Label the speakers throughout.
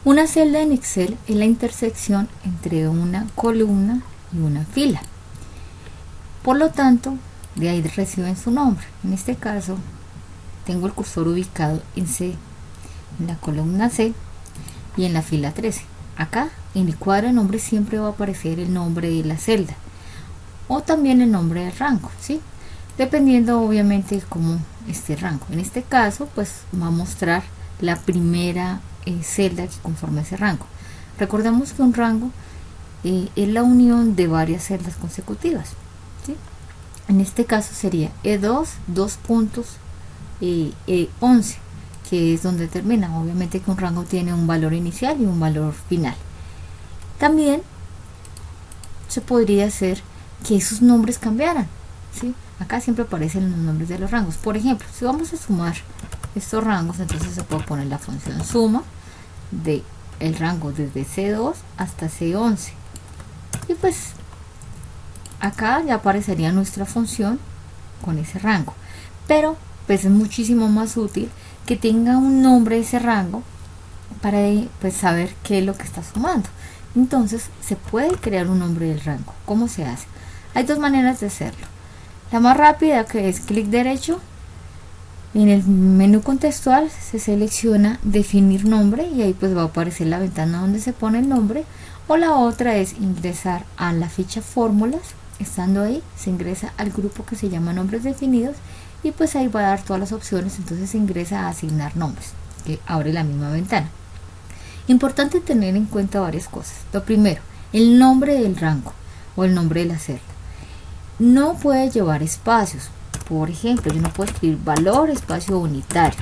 Speaker 1: Una celda en Excel es la intersección entre una columna y una fila. Por lo tanto, de ahí reciben su nombre. En este caso, tengo el cursor ubicado en C, en la columna C y en la fila 13. Acá, en el cuadro de nombres, siempre va a aparecer el nombre de la celda o también el nombre del rango, ¿sí? Dependiendo obviamente de cómo esté el rango. En este caso, pues va a mostrar la primera celda que conforma ese rango. Recordemos que un rango es la unión de varias celdas consecutivas, ¿sí? En este caso sería E2, 2 puntos, E11, que es donde termina. Obviamente que un rango tiene un valor inicial y un valor final. También se podría hacer que esos nombres cambiaran, ¿sí? Acá siempre aparecen los nombres de los rangos. Por ejemplo, si vamos a sumar estos rangos, entonces se puede poner la función suma de el rango desde C2 hasta C11 y pues acá ya aparecería nuestra función con ese rango, pero pues es muchísimo más útil que tenga un nombre ese rango para pues saber qué es lo que está sumando. Entonces se puede crear un nombre del rango. ¿Cómo se hace? Hay dos maneras de hacerlo. La más rápida, que es clic derecho, en el menú contextual se selecciona definir nombre y ahí pues va a aparecer la ventana donde se pone el nombre, o la otra es ingresar a la ficha fórmulas. Estando ahí se ingresa al grupo que se llama nombres definidos y pues ahí va a dar todas las opciones. Entonces se ingresa a asignar nombres, que abre la misma ventana. Importante tener en cuenta varias cosas. Lo primero, el nombre del rango o el nombre de la celda no puede llevar espacios. Por ejemplo, yo no puedo escribir valor espacio unitario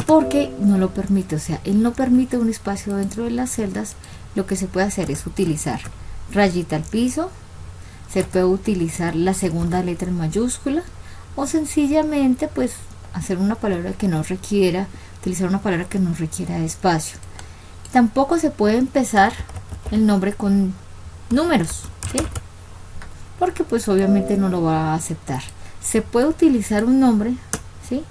Speaker 1: porque no lo permite, o sea, él no permite un espacio dentro de las celdas. Lo que se puede hacer es utilizar rayita al piso, se puede utilizar la segunda letra en mayúscula o sencillamente pues hacer una palabra que no requiera, utilizar una palabra que no requiera de espacio. Tampoco se puede empezar el nombre con números, ¿sí? Porque pues obviamente no lo va a aceptar. Se puede utilizar un nombre, ¿sí?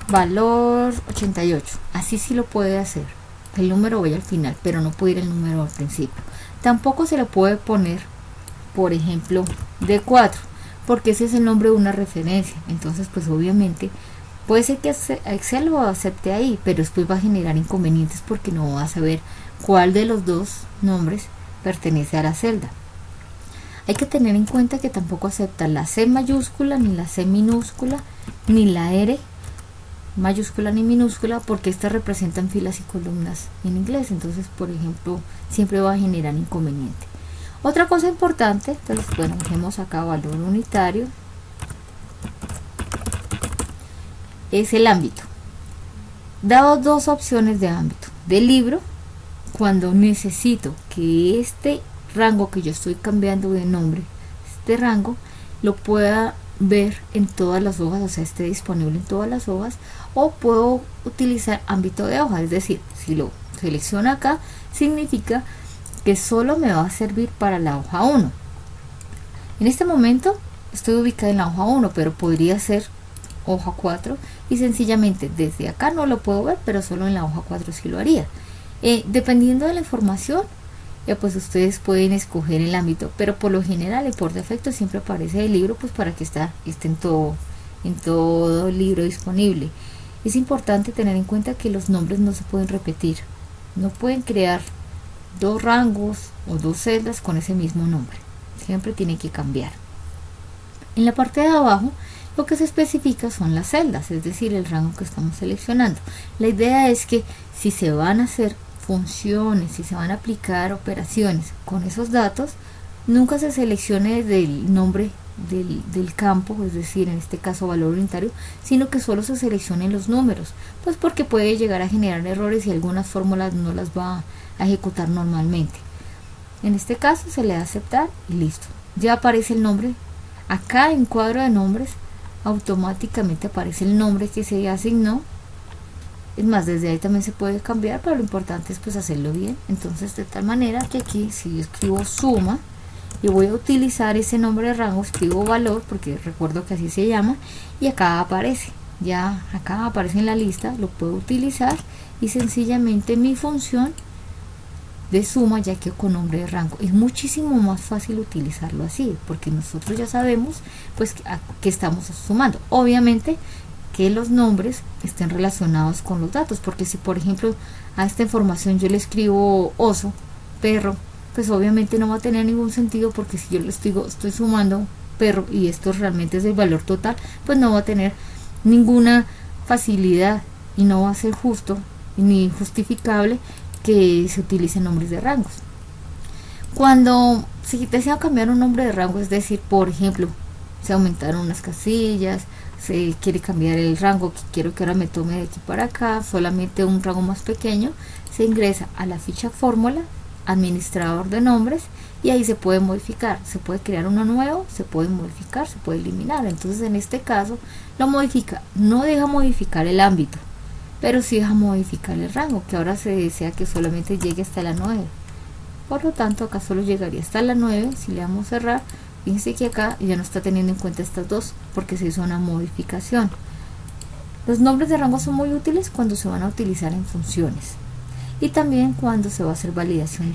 Speaker 1: Valor 88, así sí lo puede hacer. El número vaya al final, pero no puede ir el número al principio. Tampoco se le puede poner, por ejemplo, D4, porque ese es el nombre de una referencia. Entonces pues obviamente puede ser que Excel lo acepte ahí, pero después va a generar inconvenientes porque no va a saber cuál de los dos nombres pertenece a la celda. Hay que tener en cuenta que tampoco acepta la C mayúscula, ni la C minúscula, ni la R mayúscula ni minúscula, porque estas representan filas y columnas en inglés. Entonces, por ejemplo, siempre va a generar inconveniente. Otra cosa importante, entonces, bueno, dejemos acá valor unitario, es el ámbito. Dado dos opciones de ámbito. De libro, cuando necesito que este rango que yo estoy cambiando de nombre, este rango lo pueda ver en todas las hojas, o sea, esté disponible en todas las hojas, o puedo utilizar ámbito de hoja, es decir, si lo selecciono acá, significa que solo me va a servir para la hoja 1. En este momento estoy ubicada en la hoja 1, pero podría ser hoja 4 y sencillamente desde acá no lo puedo ver, pero solo en la hoja 4 sí lo haría. Dependiendo de la información, pues ustedes pueden escoger el ámbito, pero por lo general y por defecto siempre aparece el libro, pues para que esté en todo el libro disponible. Es importante tener en cuenta que los nombres no se pueden repetir, no pueden crear dos rangos o dos celdas con ese mismo nombre, siempre tiene que cambiar. En la parte de abajo lo que se especifica son las celdas, es decir, el rango que estamos seleccionando. La idea es que si se van a hacer funciones, si se van a aplicar operaciones con esos datos, nunca se seleccione desde el nombre del campo, es decir, en este caso valor unitario, sino que solo se seleccionen los números, pues porque puede llegar a generar errores y algunas fórmulas no las va a ejecutar normalmente. En este caso se le da a aceptar y listo. Ya aparece el nombre. Acá en cuadro de nombres automáticamente aparece el nombre que se asignó. Es más, desde ahí también se puede cambiar, pero lo importante es pues hacerlo bien. Entonces, de tal manera que aquí si yo escribo suma y voy a utilizar ese nombre de rango, escribo valor, porque recuerdo que así se llama, y acá aparece. Ya acá aparece en la lista, lo puedo utilizar y sencillamente mi función de suma ya quedó con nombre de rango. Es muchísimo más fácil utilizarlo así, porque nosotros ya sabemos pues que estamos sumando. Obviamente que los nombres estén relacionados con los datos, porque si por ejemplo a esta información yo le escribo oso, perro, pues obviamente no va a tener ningún sentido, porque si yo le estoy sumando perro y esto realmente es el valor total, pues no va a tener ninguna facilidad y no va a ser justo ni justificable que se utilicen nombres de rangos. Cuando si deseo cambiar un nombre de rango, es decir, por ejemplo, se aumentaron unas casillas, se quiere cambiar el rango, que quiero que ahora me tome de aquí para acá, solamente un rango más pequeño, se ingresa a la ficha fórmula, administrador de nombres, y ahí se puede modificar, se puede crear uno nuevo, se puede modificar, se puede eliminar. Entonces en este caso lo modifica, no deja modificar el ámbito, pero sí deja modificar el rango, que ahora se desea que solamente llegue hasta la 9. Por lo tanto acá solo llegaría hasta la 9. Si le damos cerrar, fíjense que acá ya no está teniendo en cuenta estas dos porque se hizo una modificación. Los nombres de rango son muy útiles cuando se van a utilizar en funciones y también cuando se va a hacer validación